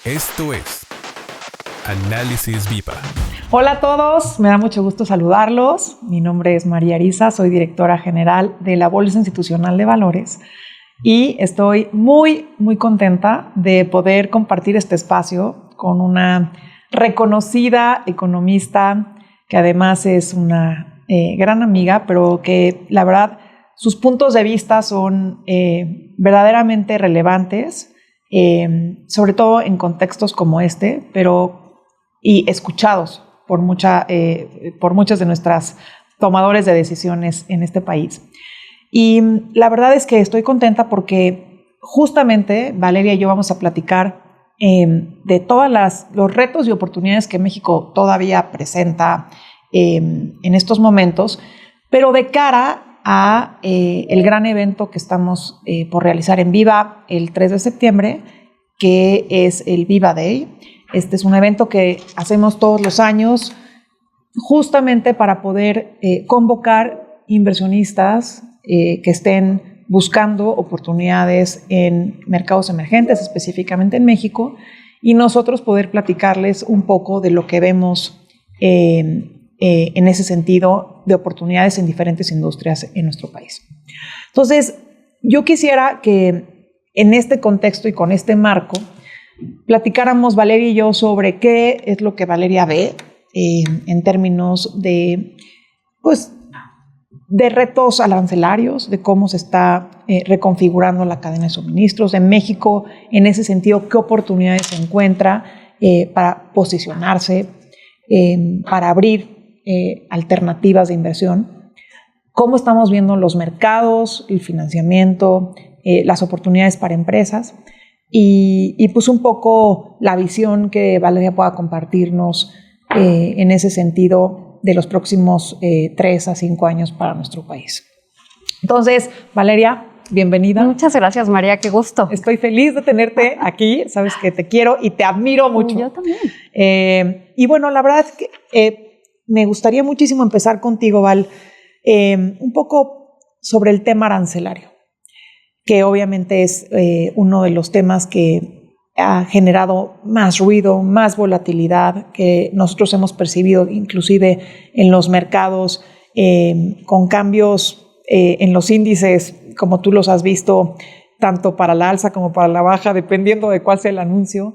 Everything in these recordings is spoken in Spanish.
Esto es Análisis Viva. Hola a todos, me da mucho gusto saludarlos. Mi nombre es María Arisa, soy directora general de la Bolsa Institucional de Valores y estoy muy contenta de poder compartir este espacio con una reconocida economista que además es una gran amiga, pero que la verdad sus puntos de vista son verdaderamente relevantes, sobre todo en contextos como este, y escuchados por muchas de nuestras tomadores de decisiones en este país. Y la verdad es que estoy contenta porque justamente Valeria y yo vamos a platicar de todos los retos y oportunidades que México todavía presenta en estos momentos, pero de cara a el gran evento que estamos por realizar en Viva el 3 de septiembre, que es el Viva Day. Este es un evento que hacemos todos los años justamente para poder convocar inversionistas que estén buscando oportunidades en mercados emergentes, específicamente en México, y nosotros poder platicarles un poco de lo que vemos en ese sentido de oportunidades en diferentes industrias en nuestro país. Entonces, yo quisiera que en este contexto y con este marco platicáramos Valeria y yo sobre qué es lo que Valeria ve en términos de retos arancelarios, de cómo se está reconfigurando la cadena de suministros en México. En ese sentido, qué oportunidades se encuentra para posicionarse, para abrir alternativas de inversión, cómo estamos viendo los mercados, el financiamiento, las oportunidades para empresas y pues un poco la visión que Valeria pueda compartirnos en ese sentido de los próximos 3 a 5 años para nuestro país. Entonces, Valeria, bienvenida. Muchas gracias, María, qué gusto. Estoy feliz de tenerte aquí, sabes que te quiero y te admiro mucho. Yo también. Y bueno, la verdad es que me gustaría muchísimo empezar contigo, Val, un poco sobre el tema arancelario, que obviamente es uno de los temas que ha generado más ruido, más volatilidad, que nosotros hemos percibido inclusive en los mercados, con cambios en los índices, como tú los has visto, tanto para la alza como para la baja, dependiendo de cuál sea el anuncio,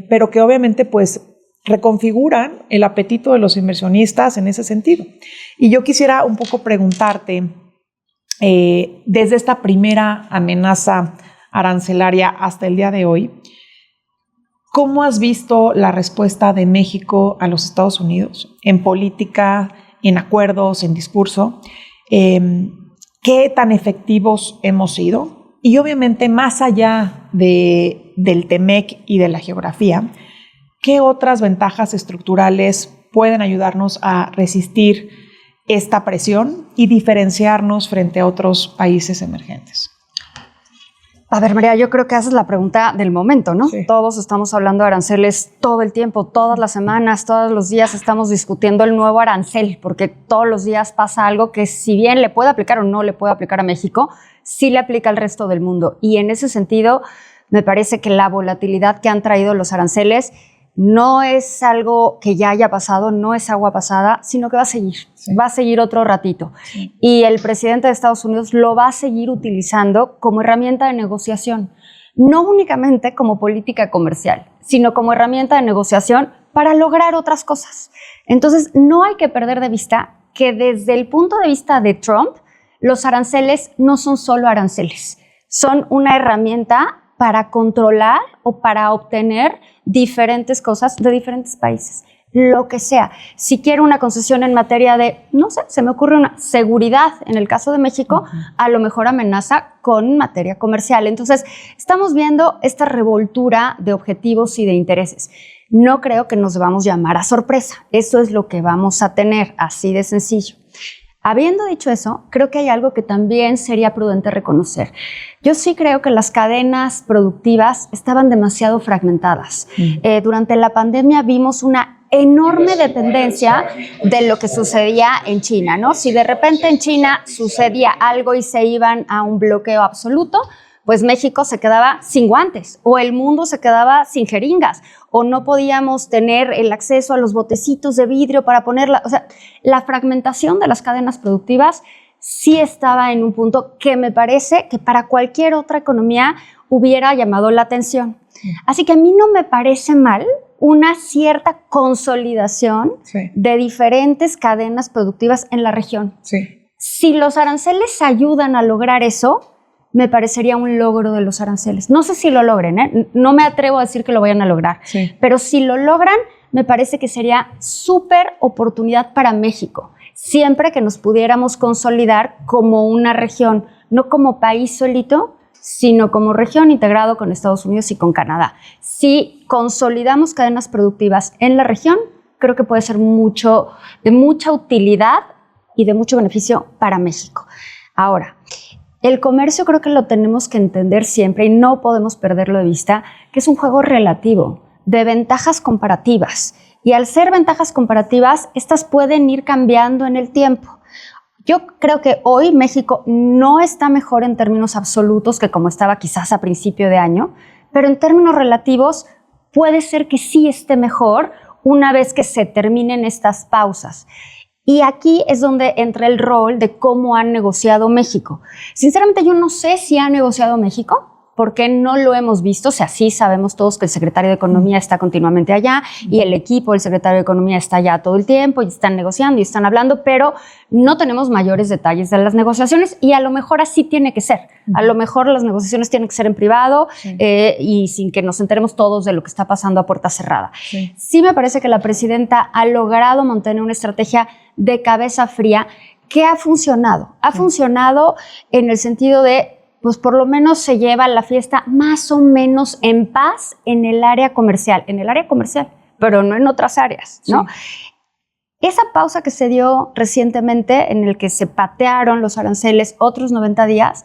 pero que obviamente pues reconfiguran el apetito de los inversionistas en ese sentido. Y yo quisiera un poco preguntarte, desde esta primera amenaza arancelaria hasta el día de hoy, ¿cómo has visto la respuesta de México a los Estados Unidos en política, en acuerdos, en discurso? ¿Qué tan efectivos hemos sido? Y obviamente más allá del TEMEC y de la geografía, ¿qué otras ventajas estructurales pueden ayudarnos a resistir esta presión y diferenciarnos frente a otros países emergentes? A ver, María, yo creo que esa es la pregunta del momento, ¿no? Sí. Todos estamos hablando de aranceles todo el tiempo, todas las semanas, todos los días estamos discutiendo el nuevo arancel, porque todos los días pasa algo que si bien le puede aplicar o no le puede aplicar a México, sí le aplica al resto del mundo. Y en ese sentido, me parece que la volatilidad que han traído los aranceles no es algo que ya haya pasado, no es agua pasada, sino que va a seguir, va a seguir otro ratito. Sí. Y el presidente de Estados Unidos lo va a seguir utilizando como herramienta de negociación, no únicamente como política comercial, sino como herramienta de negociación para lograr otras cosas. Entonces, no hay que perder de vista que desde el punto de vista de Trump, los aranceles no son solo aranceles, son una herramienta para controlar o para obtener diferentes cosas de diferentes países, lo que sea. Si quiero una concesión en materia de, no sé, se me ocurre una seguridad, en el caso de México, a lo mejor amenaza con materia comercial. Entonces, estamos viendo esta revoltura de objetivos y de intereses. No creo que nos debamos llamar a sorpresa. Eso es lo que vamos a tener, así de sencillo. Habiendo dicho eso, creo que hay algo que también sería prudente reconocer. Yo sí creo que las cadenas productivas estaban demasiado fragmentadas. Durante la pandemia vimos una enorme dependencia de lo que sucedía en China, ¿no? Si de repente en China sucedía algo y se iban a un bloqueo absoluto, pues México se quedaba sin guantes o el mundo se quedaba sin jeringas o no podíamos tener el acceso a los botecitos de vidrio para ponerla. O sea, la fragmentación de las cadenas productivas sí estaba en un punto que me parece que para cualquier otra economía hubiera llamado la atención. Así que a mí no me parece mal una cierta consolidación de diferentes cadenas productivas en la región. Sí. Si los aranceles ayudan a lograr eso, me parecería un logro de los aranceles. No sé si lo logren, ¿eh? No me atrevo a decir que lo vayan a lograr, pero si lo logran, me parece que sería súper oportunidad para México, siempre que nos pudiéramos consolidar como una región, no como país solito, sino como región integrado con Estados Unidos y con Canadá. Si consolidamos cadenas productivas en la región, creo que puede ser de mucha utilidad y de mucho beneficio para México. Ahora, el comercio creo que lo tenemos que entender siempre y no podemos perderlo de vista, que es un juego relativo, de ventajas comparativas. Y al ser ventajas comparativas, estas pueden ir cambiando en el tiempo. Yo creo que hoy México no está mejor en términos absolutos que como estaba quizás a principio de año, pero en términos relativos puede ser que sí esté mejor una vez que se terminen estas pausas. Y aquí es donde entra el rol de cómo ha negociado México. Sinceramente, yo no sé si ha negociado México, porque no lo hemos visto. O sea, sí sabemos todos que el secretario de Economía está continuamente allá y el equipo del secretario de Economía está allá todo el tiempo y están negociando y están hablando, pero no tenemos mayores detalles de las negociaciones y a lo mejor así tiene que ser. A lo mejor las negociaciones tienen que ser en privado y sin que nos enteremos todos de lo que está pasando a puerta cerrada. Sí me parece que la presidenta ha logrado mantener una estrategia de cabeza fría que ha funcionado. Ha funcionado en el sentido de pues por lo menos se lleva la fiesta más o menos en paz en el área comercial, pero no en otras áreas, ¿no? Esa pausa que se dio recientemente en el que se patearon los aranceles otros 90 días,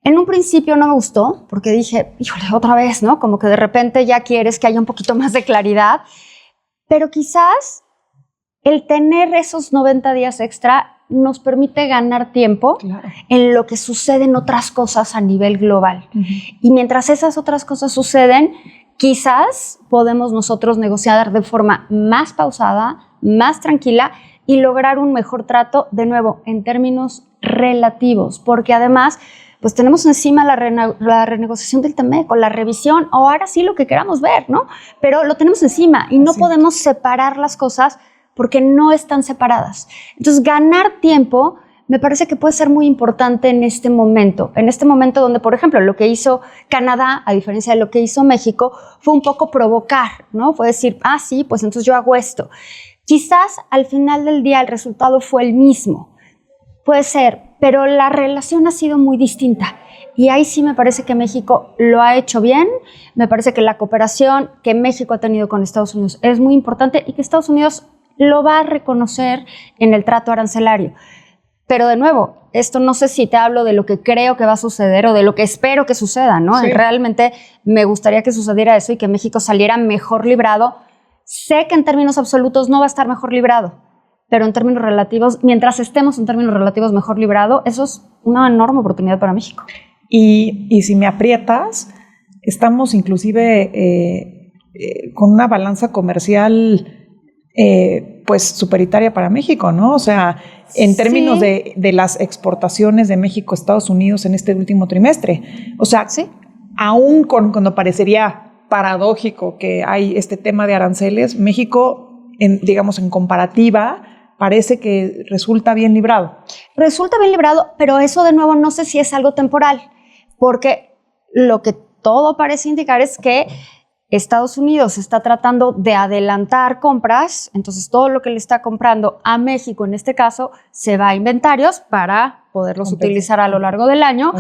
en un principio no me gustó, porque dije, híjole, otra vez, ¿no? Como que de repente ya quieres que haya un poquito más de claridad, pero quizás el tener esos 90 días extra nos permite ganar tiempo en lo que sucede en otras cosas a nivel global. Y mientras esas otras cosas suceden, quizás podemos nosotros negociar de forma más pausada, más tranquila y lograr un mejor trato, de nuevo, en términos relativos, porque además pues tenemos encima la renegociación del TEMEC o la revisión, o ahora sí lo que queramos ver, ¿no? Pero lo tenemos encima y no podemos separar las cosas porque no están separadas. Entonces, ganar tiempo me parece que puede ser muy importante en este momento donde, por ejemplo, lo que hizo Canadá, a diferencia de lo que hizo México, fue un poco provocar, ¿no? Fue decir, sí, pues entonces yo hago esto. Quizás al final del día el resultado fue el mismo, puede ser, pero la relación ha sido muy distinta. Y ahí sí me parece que México lo ha hecho bien, me parece que la cooperación que México ha tenido con Estados Unidos es muy importante y que Estados Unidos lo va a reconocer en el trato arancelario. Pero de nuevo, esto no sé si te hablo de lo que creo que va a suceder o de lo que espero que suceda, ¿no? Realmente me gustaría que sucediera eso y que México saliera mejor librado. Sé que en términos absolutos no va a estar mejor librado, pero en términos relativos, mientras estemos en términos relativos mejor librado, eso es una enorme oportunidad para México. Y si me aprietas, estamos inclusive con una balanza comercial pues superitaria para México, ¿no? O sea, en términos de las exportaciones de México a Estados Unidos en este último trimestre. O sea, aún cuando parecería paradójico que hay este tema de aranceles, México, digamos, en comparativa, parece que resulta bien librado. Resulta bien librado, pero eso de nuevo no sé si es algo temporal, porque lo que todo parece indicar es que Estados Unidos está tratando de adelantar compras, entonces todo lo que le está comprando a México, en este caso, se va a inventarios para poderlos utilizar a lo largo del año,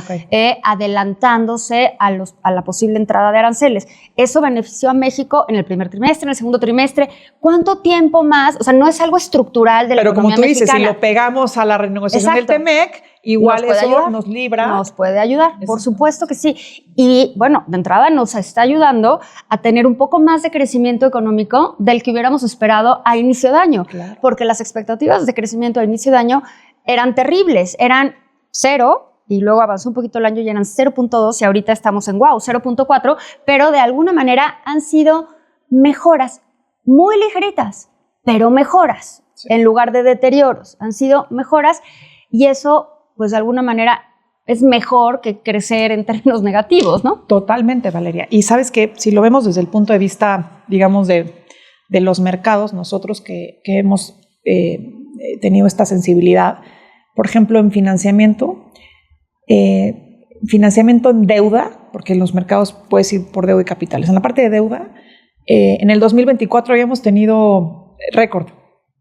adelantándose a la posible entrada de aranceles. Eso benefició a México en el primer trimestre, en el segundo trimestre. ¿Cuánto tiempo más? O sea, no es algo estructural de la economía mexicana. Pero como tú dices, si lo pegamos a la renegociación del TEMEC, igual eso nos libra. Nos puede ayudar, por supuesto que sí. Y bueno, de entrada nos está ayudando a tener un poco más de crecimiento económico del que hubiéramos esperado a inicio de año. Porque las expectativas de crecimiento a inicio de año eran terribles, eran 0 y luego avanzó un poquito el año y eran 0.2 y ahorita estamos en 0.4, pero de alguna manera han sido mejoras muy ligeritas, pero mejoras en lugar de deterioros. Han sido mejoras y eso, pues de alguna manera, es mejor que crecer en términos negativos, ¿no? Totalmente, Valeria. Y sabes que si lo vemos desde el punto de vista, digamos, de los mercados, nosotros que hemos tenido esta sensibilidad, por ejemplo, en financiamiento en deuda, porque en los mercados puedes ir por deuda y capitales. En la parte de deuda, en el 2024 habíamos tenido récord.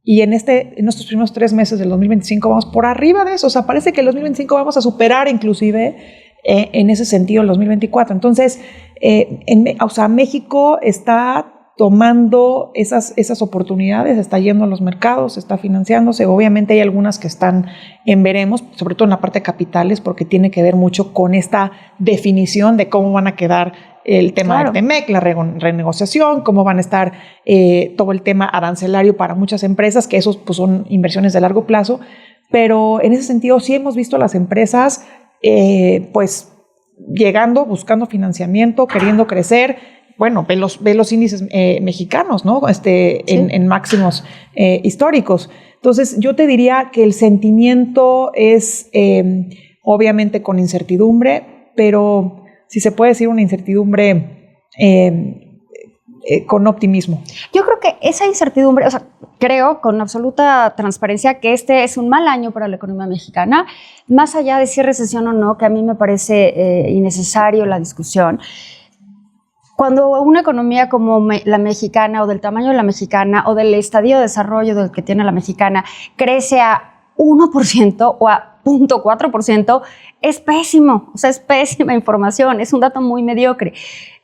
Y en estos primeros 3 meses del 2025 vamos por arriba de eso. O sea, parece que el 2025 vamos a superar inclusive en ese sentido el 2024. Entonces, México está tomando esas oportunidades, está yendo a los mercados, está financiándose. Obviamente hay algunas que están en veremos, sobre todo en la parte de capitales, porque tiene que ver mucho con esta definición de cómo van a quedar el tema del TEMEC, la renegociación, cómo van a estar todo el tema arancelario para muchas empresas, que esos pues, son inversiones de largo plazo. Pero en ese sentido sí hemos visto a las empresas pues llegando, buscando financiamiento, queriendo crecer. Bueno, ve los índices mexicanos, ¿no? En máximos históricos. Entonces, yo te diría que el sentimiento es obviamente con incertidumbre, pero si se puede decir una incertidumbre con optimismo. Yo creo que esa incertidumbre, o sea, creo con absoluta transparencia que este es un mal año para la economía mexicana, más allá de si es recesión o no, que a mí me parece innecesario la discusión. Cuando una economía como la mexicana o del tamaño de la mexicana o del estadio de desarrollo del que tiene la mexicana crece a 1% o a 0.4%, es pésimo, o sea, es pésima información, es un dato muy mediocre.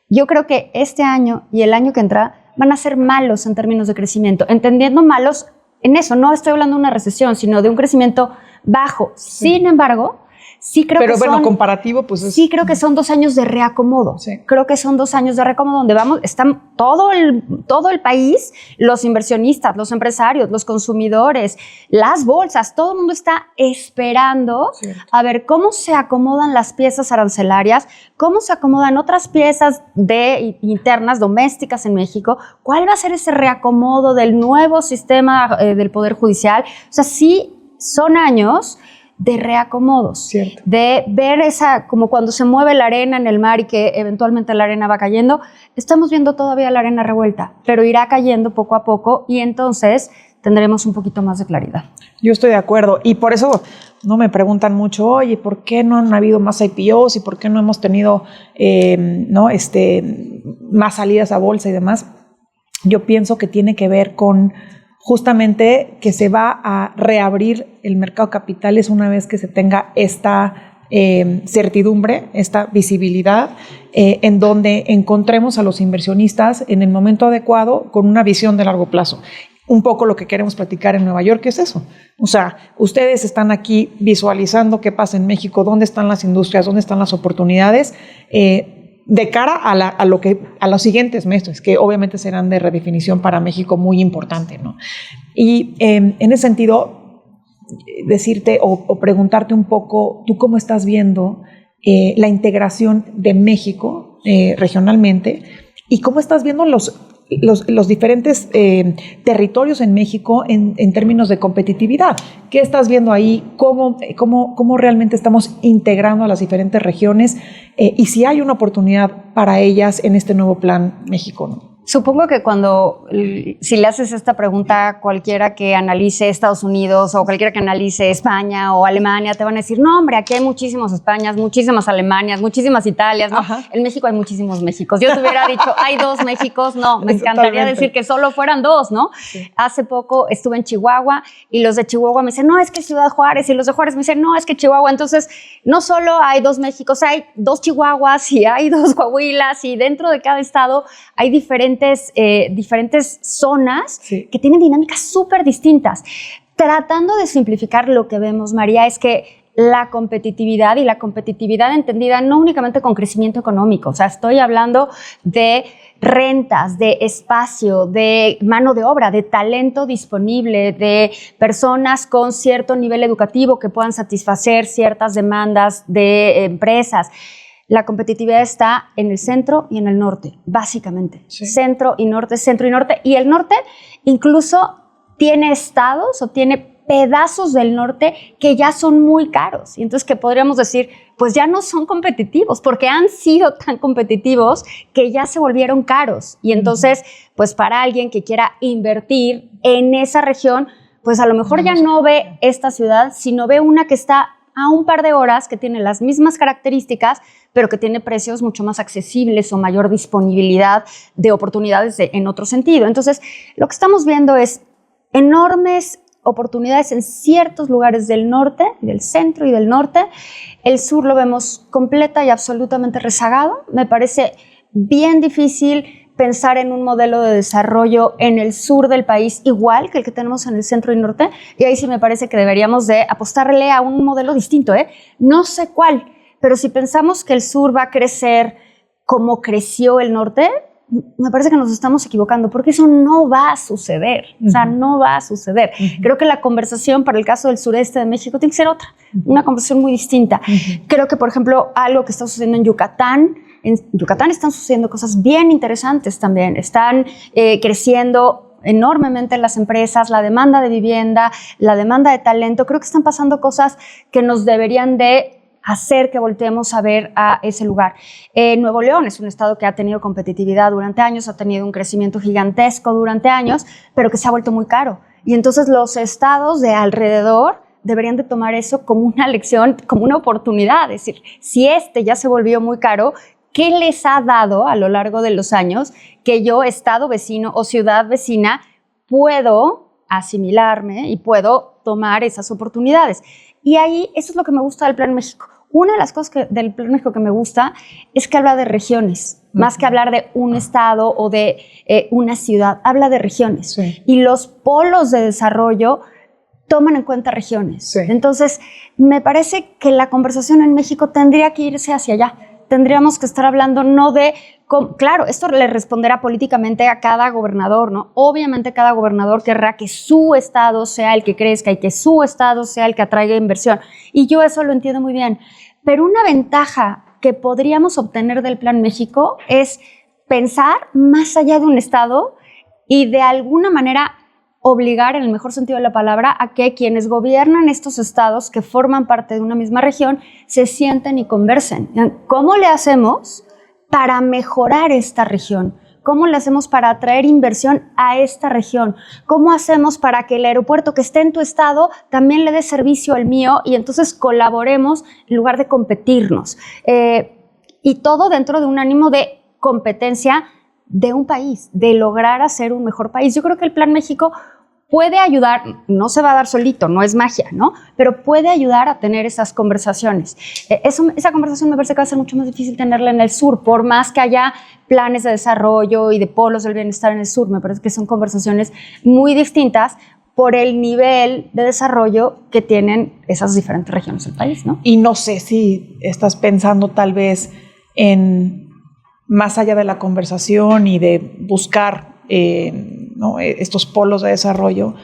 Yo creo que este año y el año que entra van a ser malos en términos de crecimiento, entendiendo malos en eso, no estoy hablando de una recesión, sino de un crecimiento bajo. Sí. Sin embargo, sí creo pero bueno, comparativo, pues es... Sí creo que son 2 años de reacomodo. Sí. Creo que son 2 años de reacomodo donde están todo el país, los inversionistas, los empresarios, los consumidores, las bolsas, todo el mundo está esperando a ver cómo se acomodan las piezas arancelarias, cómo se acomodan otras piezas internas, domésticas en México, cuál va a ser ese reacomodo del nuevo sistema del Poder Judicial. O sea, sí son años de reacomodos, cierto, de ver como cuando se mueve la arena en el mar y que eventualmente la arena va cayendo. Estamos viendo todavía la arena revuelta, pero irá cayendo poco a poco y entonces tendremos un poquito más de claridad. Yo estoy de acuerdo y por eso no me preguntan mucho, oye, ¿por qué no han habido más IPOs y por qué no hemos tenido más salidas a bolsa y demás? Yo pienso que tiene que ver con justamente que se va a reabrir el mercado de capitales una vez que se tenga esta certidumbre, esta visibilidad, en donde encontremos a los inversionistas en el momento adecuado con una visión de largo plazo. Un poco lo que queremos platicar en Nueva York es eso. O sea, ustedes están aquí visualizando qué pasa en México, dónde están las industrias, dónde están las oportunidades, de cara a los siguientes meses, que obviamente serán de redefinición para México muy importante, ¿no? Y en ese sentido, decirte o preguntarte un poco, ¿tú cómo estás viendo la integración de México regionalmente? ¿Y cómo estás viendo los diferentes territorios en México en términos de competitividad? ¿Qué estás viendo ahí? ¿Cómo realmente estamos integrando a las diferentes regiones? Y si hay una oportunidad para ellas en este nuevo Plan México, ¿no? Supongo que si le haces esta pregunta a cualquiera que analice Estados Unidos o cualquiera que analice España o Alemania, te van a decir, no, hombre, aquí hay muchísimas Españas, muchísimas Alemanias, muchísimas Italias, ¿no? Ajá. En México hay muchísimos Méxicos. Yo te hubiera dicho, hay 2 Méxicos, no, me encantaría decir que solo fueran 2, ¿no? Sí. Hace poco estuve en Chihuahua y los de Chihuahua me dicen, no, es que Ciudad Juárez, y los de Juárez me dicen, no, es que Chihuahua. Entonces, no solo hay 2 Méxicos, hay 2 Chihuahuas y hay 2 Coahuilas y dentro de cada estado hay diferentes zonas que tienen dinámicas súper distintas. Tratando de simplificar lo que vemos, María, es que la competitividad y la competitividad entendida no únicamente con crecimiento económico, o sea, estoy hablando de rentas, de espacio, de mano de obra, de talento disponible, de personas con cierto nivel educativo que puedan satisfacer ciertas demandas de empresas. La competitividad está en el centro y en el norte, básicamente. Sí. Centro y norte. Y el norte incluso tiene estados o tiene pedazos del norte que ya son muy caros. Y entonces que podríamos decir, pues ya no son competitivos, porque han sido tan competitivos que ya se volvieron caros. Y entonces, pues para alguien que quiera invertir en esa región, pues a lo mejor ya no ve esta ciudad, sino ve una que está a un par de horas, que tiene las mismas características, pero que tiene precios mucho más accesibles o mayor disponibilidad de oportunidades en otro sentido. Entonces, lo que estamos viendo es enormes oportunidades en ciertos lugares del norte, del centro y del norte. El sur lo vemos completa y absolutamente rezagado. Me parece bien difícil pensar en un modelo de desarrollo en el sur del país igual que el que tenemos en el centro y norte. Y ahí sí me parece que deberíamos de apostarle a un modelo distinto, ¿eh? No sé cuál, pero si pensamos que el sur va a crecer como creció el norte, me parece que nos estamos equivocando, porque eso no va a suceder. O sea, no va a suceder. Creo que la conversación para el caso del sureste de México tiene que ser otra, una conversación muy distinta. Creo que, por ejemplo, algo que está sucediendo en Yucatán están sucediendo cosas bien interesantes también. Están creciendo enormemente las empresas, la demanda de vivienda, la demanda de talento. Creo que están pasando cosas que nos deberían de hacer que volteemos a ver a ese lugar. Nuevo León es un estado que ha tenido competitividad durante años, ha tenido un crecimiento gigantesco durante años, pero que se ha vuelto muy caro. Y entonces los estados de alrededor deberían de tomar eso como una lección, como una oportunidad. Es decir, si este ya se volvió muy caro, ¿qué les ha dado a lo largo de los años que yo, estado vecino o ciudad vecina, puedo asimilarme y puedo tomar esas oportunidades? Y ahí, eso es lo que me gusta del Plan México. Una de las cosas del Plan México que me gusta es que habla de regiones, más que hablar de un estado o de una ciudad, habla de regiones. Sí. Y los polos de desarrollo toman en cuenta regiones. Sí. Entonces, me parece que la conversación en México tendría que irse hacia allá. Tendríamos que estar hablando no de... Claro, esto le responderá políticamente a cada gobernador, ¿no? Obviamente cada gobernador querrá que su estado sea el que crezca y que su estado sea el que atraiga inversión. Y yo eso lo entiendo muy bien. Pero una ventaja que podríamos obtener del Plan México es pensar más allá de un estado y de alguna manera obligar, en el mejor sentido de la palabra, a que quienes gobiernan estos estados que forman parte de una misma región se sienten y conversen. ¿Cómo le hacemos para mejorar esta región? ¿Cómo le hacemos para atraer inversión a esta región? ¿Cómo hacemos para que el aeropuerto que esté en tu estado también le dé servicio al mío y entonces colaboremos en lugar de competirnos? Y todo dentro de un ánimo de competencia de un país, de lograr hacer un mejor país. Yo creo que el Plan México puede ayudar, no se va a dar solito, no es magia, ¿no? Pero puede ayudar a tener esas conversaciones. Esa conversación me parece que va a ser mucho más difícil tenerla en el sur, por más que haya planes de desarrollo y de polos del bienestar en el sur. Me parece que son conversaciones muy distintas por el nivel de desarrollo que tienen esas diferentes regiones del país, ¿no? Y no sé si estás pensando tal vez en más allá de la conversación y de buscar ¿no? estos polos de desarrollo,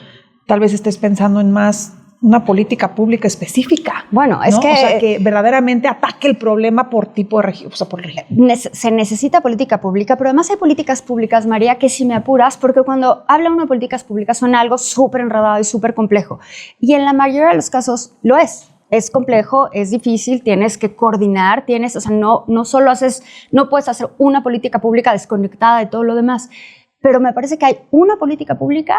tal vez estés pensando en más una política pública específica. Bueno, es, ¿no? O sea, que verdaderamente ataque el problema por tipo de región, o sea, por región. Se necesita política pública, pero además hay políticas públicas, María, que si me apuras, porque cuando habla uno de políticas públicas suena algo súper enredado y súper complejo. Y en la mayoría de los casos lo es. Es complejo, es difícil, tienes que coordinar, o sea, no puedes hacer una política pública desconectada de todo lo demás. Pero me parece que hay una política pública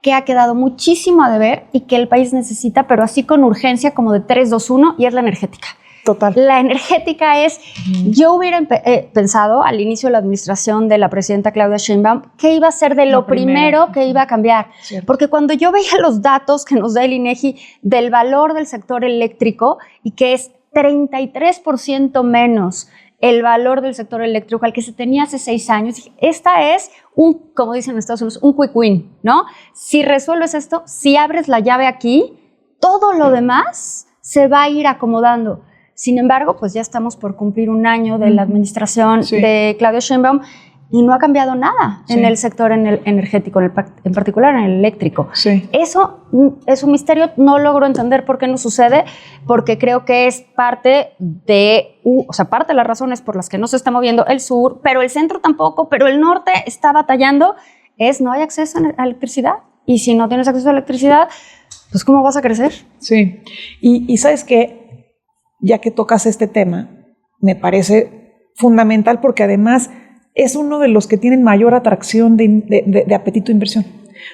que ha quedado muchísimo a deber y que el país necesita, pero así con urgencia como de 3, 2, 1, y es la energética. Total. La energética es, yo hubiera pensado al inicio de la administración de la presidenta Claudia Sheinbaum que iba a ser de lo primero que iba a cambiar. Cierto. Porque cuando yo veía los datos que nos da el INEGI del valor del sector eléctrico y que es 33% menos el valor del sector eléctrico al que se tenía hace 6 años, dije, esta es como dicen en Estados Unidos, un quick win, ¿no? Si resuelves esto, si abres la llave aquí, todo lo demás se va a ir acomodando. Sin embargo, pues ya estamos por cumplir un año de la administración de Claudia Sheinbaum y no ha cambiado nada en el sector energético, en particular en el eléctrico. Sí. Eso es un misterio, no logro entender por qué no sucede, porque creo que es parte de las razones por las que no se está moviendo el sur, pero el centro tampoco, pero el norte está batallando, no hay acceso a electricidad. Y si no tienes acceso a electricidad, pues ¿cómo vas a crecer? Sí, y ¿sabes qué? Ya que tocas este tema, me parece fundamental porque además es uno de los que tienen mayor atracción de apetito de inversión.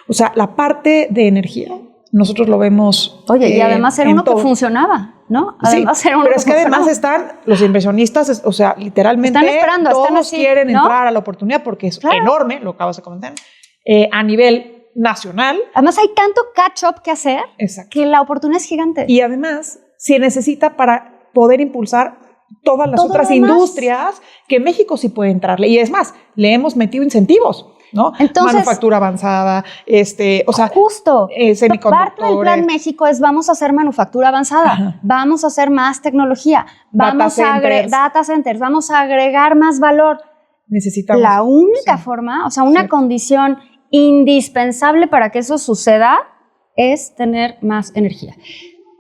O sea, la parte de energía, nosotros lo vemos. Oye, y además era uno que funcionaba, ¿no? Además sí, era uno pero es que además están los inversionistas, o sea, literalmente están esperando, todos están así, quieren ¿no? entrar a la oportunidad porque es enorme, lo acabas de comentar, a nivel nacional. Además hay tanto catch-up que hacer. Exacto. Que la oportunidad es gigante. Y además se necesita para poder impulsar todas las otras industrias que México sí puede entrarle. Y es más, le hemos metido incentivos, ¿no? Entonces, manufactura avanzada, o sea, justo, semiconductores. parte del plan México es vamos a hacer manufactura avanzada, Ajá. vamos a hacer más tecnología, vamos a agregar data centers, vamos a agregar más valor. Necesitamos. La única forma, o sea, una condición indispensable para que eso suceda es tener más energía.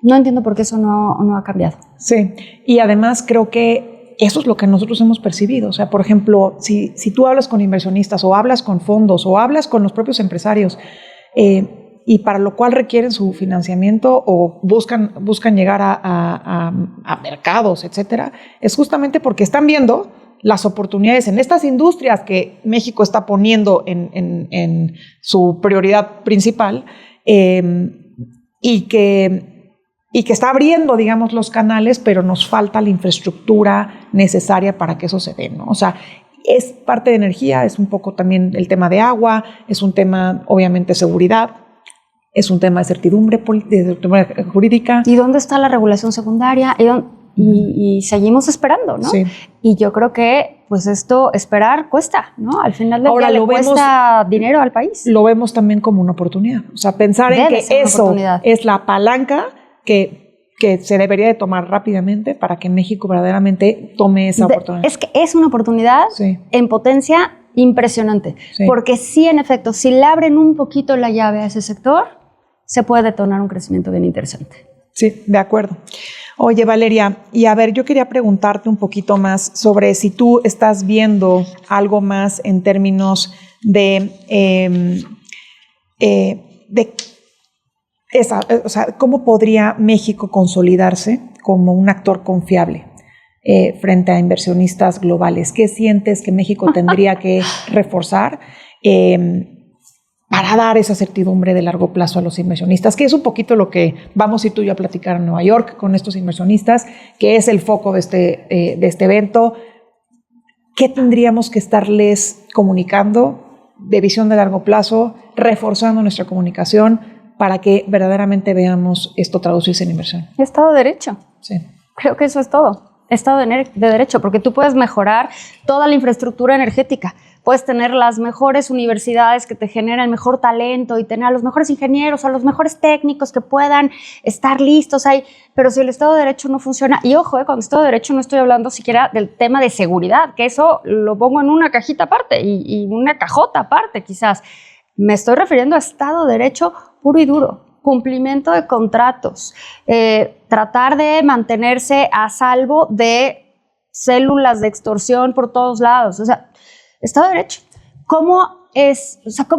No entiendo por qué eso no ha cambiado. Sí, y además creo que eso es lo que nosotros hemos percibido. O sea, por ejemplo, si tú hablas con inversionistas o hablas con fondos o hablas con los propios empresarios y para lo cual requieren su financiamiento o buscan llegar a mercados, etcétera, es justamente porque están viendo las oportunidades en estas industrias que México está poniendo en su prioridad principal y que está abriendo, digamos, los canales, pero nos falta la infraestructura necesaria para que eso se dé, ¿no? O sea, es parte de energía, es un poco también el tema de agua, es un tema, obviamente, de seguridad, es un tema de certidumbre jurídica. ¿Y dónde está la regulación secundaria? Y seguimos esperando, ¿no? Sí. Y yo creo que, pues esperar cuesta, ¿no? Al final del día le cuesta dinero al país. Lo vemos también como una oportunidad. O sea, pensar en que eso es la palanca que se debería de tomar rápidamente para que México verdaderamente tome esa oportunidad. Es que es una oportunidad en potencia impresionante. Sí. Porque sí, en efecto, si le abren un poquito la llave a ese sector, se puede detonar un crecimiento bien interesante. Sí, de acuerdo. Oye, Valeria, y a ver, yo quería preguntarte un poquito más sobre si tú estás viendo algo más en términos de o sea, ¿cómo podría México consolidarse como un actor confiable frente a inversionistas globales? ¿Qué sientes que México tendría que reforzar para dar esa certidumbre de largo plazo a los inversionistas? Que es un poquito lo que vamos a ir tú y yo a platicar en Nueva York con estos inversionistas, que es el foco de este evento. ¿Qué tendríamos que estarles comunicando de visión de largo plazo, reforzando nuestra comunicación para que verdaderamente veamos esto traducirse en inversión? Estado de Derecho. Sí. Creo que eso es todo. Estado de Derecho, porque tú puedes mejorar toda la infraestructura energética. Puedes tener las mejores universidades que te generan el mejor talento y tener a los mejores ingenieros, a los mejores técnicos que puedan estar listos ahí. Pero si el Estado de Derecho no funciona, y ojo, con Estado de Derecho no estoy hablando siquiera del tema de seguridad, que eso lo pongo en una cajita aparte y una cajota aparte quizás. Me estoy refiriendo a Estado de Derecho puro y duro. Cumplimiento de contratos, tratar de mantenerse a salvo de células de extorsión por todos lados. O sea, Estado de Derecho. ¿Cómo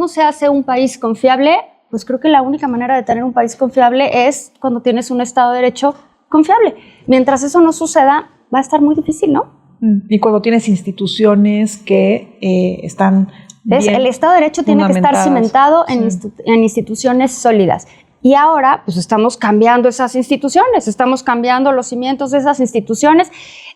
se hace un país confiable? Pues creo que la única manera de tener un país confiable es cuando tienes un Estado de Derecho confiable. Mientras eso no suceda, va a estar muy difícil, ¿no? Y cuando tienes instituciones que están bien el Estado de Derecho tiene que estar cimentado en instituciones sólidas. Y ahora, pues estamos cambiando esas instituciones, estamos cambiando los cimientos de esas instituciones,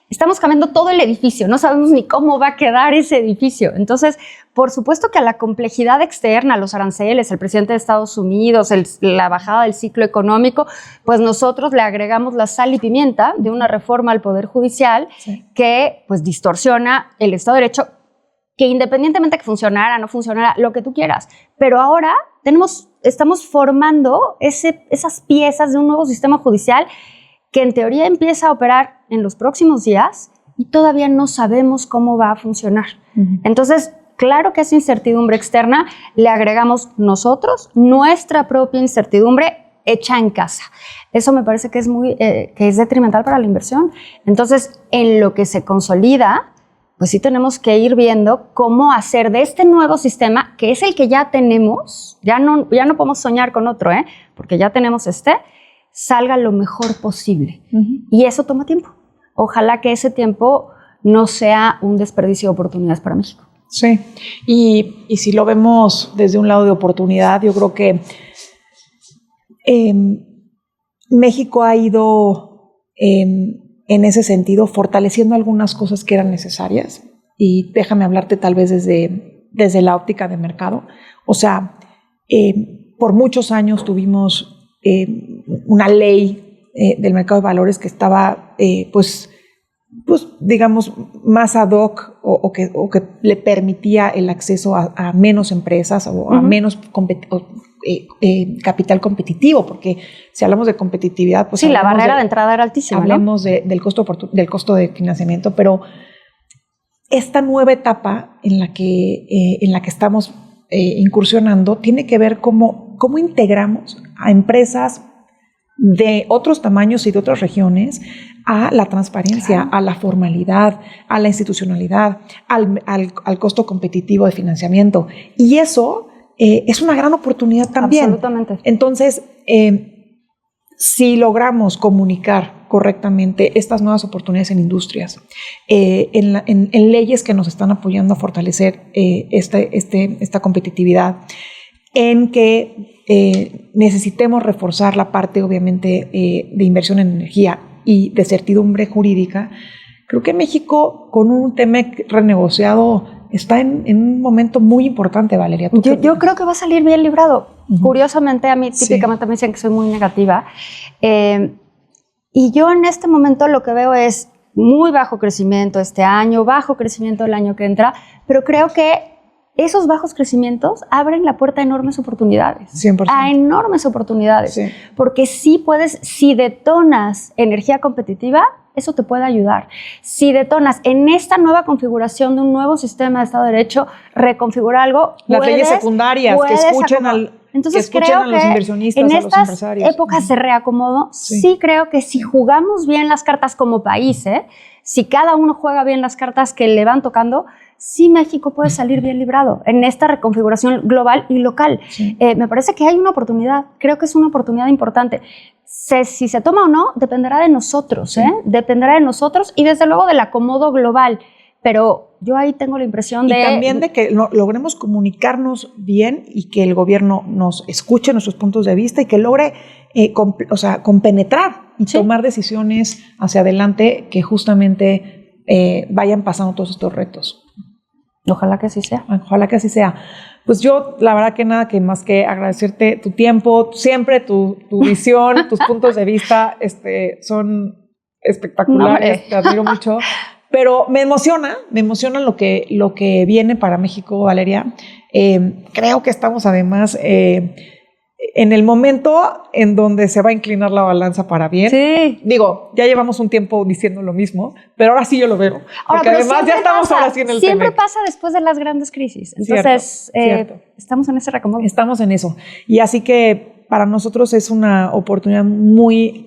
estamos cambiando todo el edificio, no sabemos ni cómo va a quedar ese edificio. Entonces, por supuesto que a la complejidad externa, los aranceles, el presidente de Estados Unidos, la bajada del ciclo económico, pues nosotros le agregamos la sal y pimienta de una reforma al Poder Judicial que pues distorsiona el Estado de Derecho, que independientemente que funcionara, no funcionara, lo que tú quieras. Pero ahora estamos formando esas piezas de un nuevo sistema judicial que en teoría empieza a operar en los próximos días y todavía no sabemos cómo va a funcionar. Entonces, claro que esa incertidumbre externa le agregamos nosotros nuestra propia incertidumbre hecha en casa. Eso me parece que es detrimental para la inversión. Entonces, en lo que se consolida, pues sí tenemos que ir viendo cómo hacer de este nuevo sistema, que es el que ya tenemos, ya no podemos soñar con otro, porque ya tenemos salga lo mejor posible. Y eso toma tiempo. Ojalá que ese tiempo no sea un desperdicio de oportunidades para México. Sí, y si lo vemos desde un lado de oportunidad, yo creo que México ha ido en ese sentido fortaleciendo algunas cosas que eran necesarias, y déjame hablarte tal vez desde la óptica de mercado. O sea, por muchos años tuvimos una ley del mercado de valores que estaba pues digamos más ad hoc o que le permitía el acceso a menos empresas o a menos capital competitivo, porque si hablamos de competitividad, pues sí, la barrera de entrada era altísima. Hablamos, ¿no?, del costo de financiamiento, pero esta nueva etapa en la que estamos incursionando tiene que ver cómo integramos a empresas de otros tamaños y de otras regiones a la transparencia, a la formalidad, a la institucionalidad, al costo competitivo de financiamiento. Y eso es una gran oportunidad también. Absolutamente. Entonces, si logramos comunicar correctamente estas nuevas oportunidades en industrias, en leyes que nos están apoyando a fortalecer esta competitividad, en que necesitemos reforzar la parte, obviamente, de inversión en energía y de certidumbre jurídica, creo que México, con un TEMEC renegociado, está en un momento muy importante, Valeria. Yo creo que va a salir bien librado. Curiosamente, a mí típicamente me dicen que soy muy negativa. Y yo en este momento lo que veo es muy bajo crecimiento este año, bajo crecimiento el año que entra, pero creo que esos bajos crecimientos abren la puerta a enormes oportunidades. 100%. A enormes oportunidades. Sí. Porque si detonas energía competitiva, eso te puede ayudar. Si detonas en esta nueva configuración de un nuevo sistema de Estado de Derecho, reconfigurar algo, las leyes secundarias, que escuchen a los inversionistas, en a los empresarios. Épocas de reacomodo, sí creo que si jugamos bien las cartas como país, si cada uno juega bien las cartas que le van tocando, sí México puede salir bien librado en esta reconfiguración global y local. Sí. Me parece que hay una oportunidad, creo que es una oportunidad importante. Si se toma o no, dependerá de nosotros, dependerá de nosotros y desde luego del acomodo global. Pero yo ahí tengo la impresión y también de que logremos comunicarnos bien y que el gobierno nos escuche nuestros puntos de vista y que logre compenetrar y tomar decisiones hacia adelante que justamente vayan pasando todos estos retos. Ojalá que así sea. Ojalá que así sea. Pues yo, la verdad que nada que más que agradecerte tu tiempo, siempre tu visión, tus puntos de vista son espectaculares, te admiro mucho. Pero me emociona lo que viene para México, Valeria. Creo que estamos además en el momento en donde se va a inclinar la balanza para bien. Sí. Digo, ya llevamos un tiempo diciendo lo mismo, pero ahora sí yo lo veo. Porque además ya estamos ahora sí en el siempre TEMEC. Pasa después de las grandes crisis. Entonces, cierto. Estamos en ese reacomodo. Estamos en eso. Y así que para nosotros es una oportunidad muy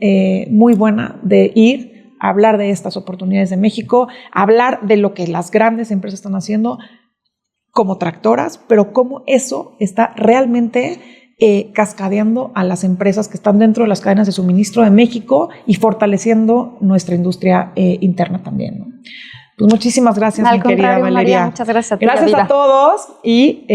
buena de ir a hablar de estas oportunidades de México, hablar de lo que las grandes empresas están haciendo como tractoras, pero cómo eso está realmente cascadeando a las empresas que están dentro de las cadenas de suministro de México y fortaleciendo nuestra industria interna también, ¿no? Pues muchísimas gracias, mi querida Valeria. María, muchas gracias a ti. Gracias a todos y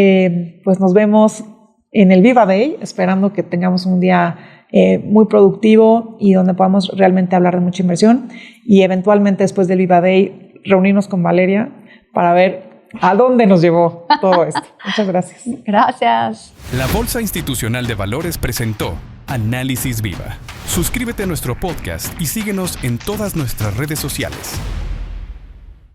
pues nos vemos en el Viva Day, esperando que tengamos un día muy productivo y donde podamos realmente hablar de mucha inversión y eventualmente después del Viva Day reunirnos con Valeria para ver ¿a dónde nos llevó todo esto? Muchas gracias. Gracias. La Bolsa Institucional de Valores presentó Análisis Viva. Suscríbete a nuestro podcast y síguenos en todas nuestras redes sociales.